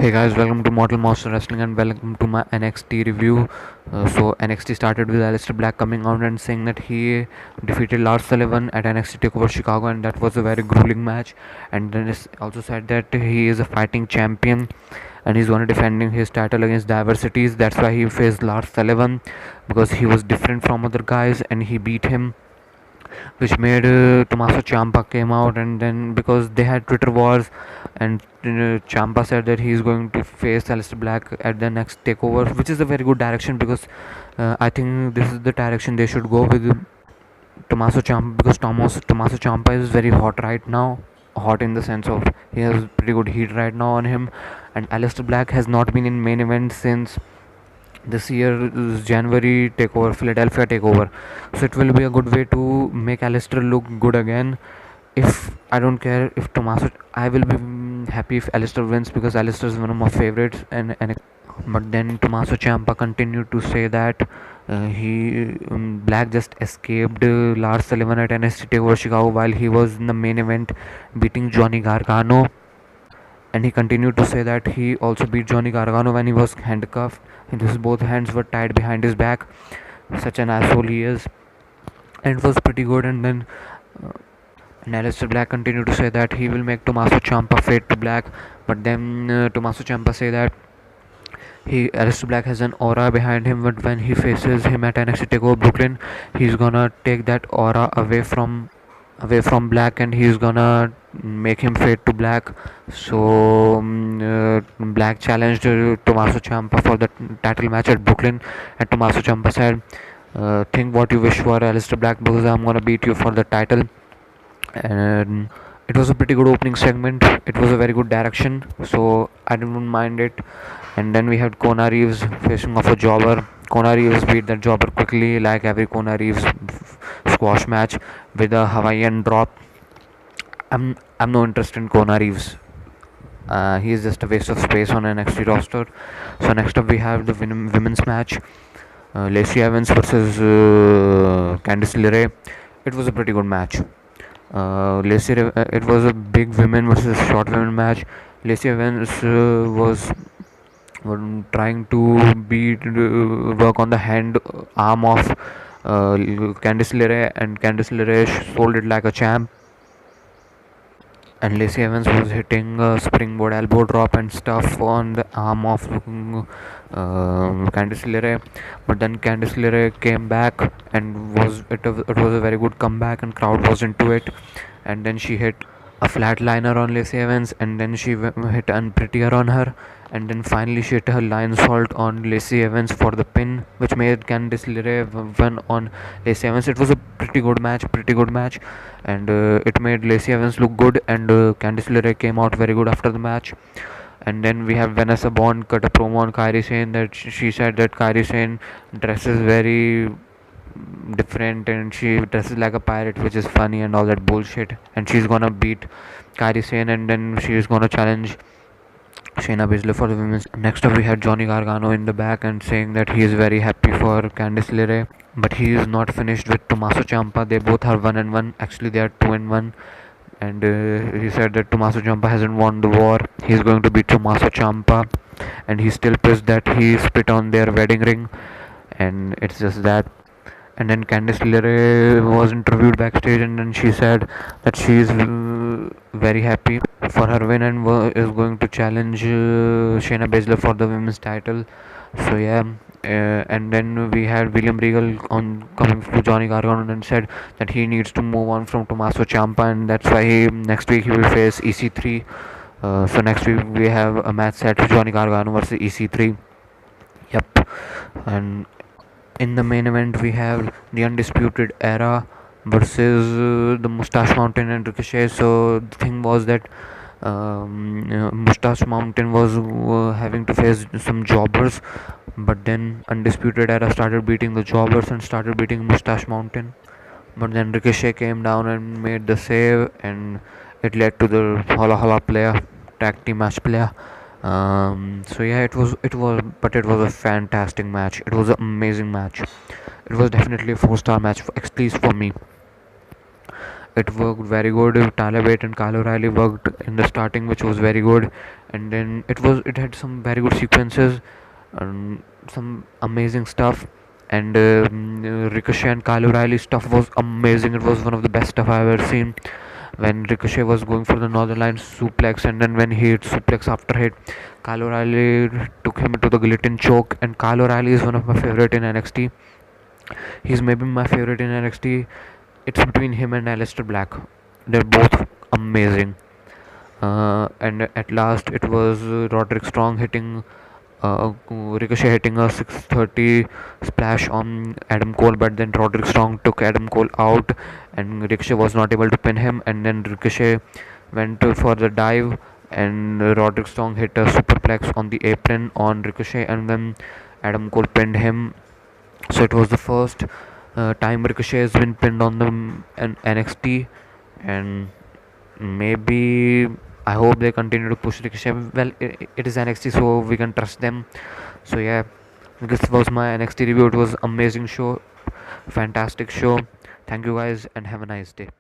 Hey guys, welcome to Mortal Monster Wrestling and welcome to my NXT review. So NXT started with Aleister Black coming out and saying that he defeated Lars Sullivan at NXT Takeover Chicago, and that was a very grueling match. And then it also said that he is a fighting champion and he's going to defending his title against Diversities. That's why he faced Lars Sullivan, because he was different from other guys and he beat him, which made Tommaso Ciampa came out, and then because they had Twitter wars, and Ciampa said that he is going to face Aleister Black at the next takeover, which is a very good direction, because I think this is the direction they should go with Tommaso Ciampa, because Tommaso Ciampa is very hot right now. Hot in the sense of he has pretty good heat right now on him, and Aleister Black has not been in main event since this year's January takeover, Philadelphia takeover. So it will be a good way to make Aleister look good again. If I don't care if Tommaso, I will be happy if Aleister wins, because Aleister is one of my favorites. And but then Tommaso Ciampa continued to say that he Black just escaped Lars Sullivan at NXT Takeover Chicago while he was in the main event beating Johnny Gargano, and he continued to say that he also beat Johnny Gargano when he was handcuffed and his both hands were tied behind his back. Such an asshole he is, and it was pretty good. And then and Aleister Black continued to say that he will make Tommaso Ciampa fade to black, but then Tommaso Ciampa say that Aleister Black has an aura behind him, but when he faces him at NXT Takeover Brooklyn, he's gonna take that aura away from Black, and he's gonna make him fade to black. So Black challenged Tommaso Ciampa for the title match at Brooklyn, and Tommaso Ciampa said, think what you wish for, Aleister Black, because I'm gonna beat you for the title. And it was a pretty good opening segment. It was a very good direction, so I didn't mind it. And then we had Kona Reeves facing off a jobber. Kona Reeves beat that jobber quickly, like every Kona Reeves squash match, with a Hawaiian drop. I'm no interest in Kona Reeves. He is just a waste of space on an NXT roster. So next up we have the women's match, Lacey Evans versus Candice LeRae. It was a pretty good match. It was a big women versus short women match. Lacey Evans was trying to work on the hand arm of Candice LeRae, and Candice LeRae sold it like a champ. And Lacey Evans was hitting a springboard elbow drop and stuff on the arm of Candice LeRae, but then Candice LeRae came back, and it was a very good comeback, and crowd was into it. And then she hit a flatliner on Lacey Evans, and then she hit Unprettier on her, and then finally she hit her lion salt on Lacey Evans for the pin, which made Candice LeRae win on Lacey Evans. It was a pretty good match, and it made Lacey Evans look good, and Candice LeRae came out very good after the match. And then we have Vanessa Bond cut a promo on Kairi Sane, that she said that Kairi Sane dresses very different and she dresses like a pirate, which is funny and all that bullshit, and she's gonna beat Kairi Sane, and then she's gonna challenge Shayna Baszler for the women's. Next up we had Johnny Gargano in the back and saying that he is very happy for Candice LeRae, but he is not finished with Tommaso Ciampa. They both are 1-1. Actually they are 2-1, and he said that Tommaso Ciampa hasn't won the war. He's going to beat Tommaso Ciampa, and he's still pissed that he spit on their wedding ring, and it's just that. And then Candice LeRae was interviewed backstage, and then she said that she is very happy for her win and is going to challenge Shayna Baszler for the women's title. So yeah, and then we had William Regal coming to Johnny Gargano and said that he needs to move on from Tommaso Ciampa, and that's why next week he will face EC3. So next week we have a match set, Johnny Gargano versus EC3. Yep. And in the main event we have the Undisputed Era versus the Moustache Mountain and Ricochet. So the thing was that Moustache Mountain was having to face some jobbers, but then Undisputed Era started beating the jobbers and started beating Moustache Mountain, but then Ricochet came down and made the save, and it led to the Holla Holla player, tag team match player. So yeah, it was a fantastic match. It was an amazing match. It was definitely a 4-star match, at least for me. It worked very good. Tyler Bate and Kyle O'Reilly worked in the starting, which was very good, and then it had some very good sequences, some amazing stuff. And Ricochet and Kyle O'Reilly stuff was amazing. It was one of the best stuff I've ever seen. When Ricochet was going for the Northern Line suplex, and then when he hit suplex after hit, Kyle O'Reilly took him into the guillotine choke. And Kyle O'Reilly is one of my favorite in NXT. He's maybe my favorite in NXT. It's between him and Aleister Black. They're both amazing. And at last, it was Roderick Strong hitting Ricochet hitting a 630 splash on Adam Cole, but then Roderick Strong took Adam Cole out, and Ricochet was not able to pin him. And then Ricochet went for the dive, and Roderick Strong hit a superplex on the apron on Ricochet, and then Adam Cole pinned him. So it was the first time Ricochet has been pinned on the NXT, and maybe I hope they continue to push Ricochet. Well, it is NXT, so we can trust them. So yeah, this was my NXT review. It was amazing show, fantastic show. Thank you guys, and have a nice day.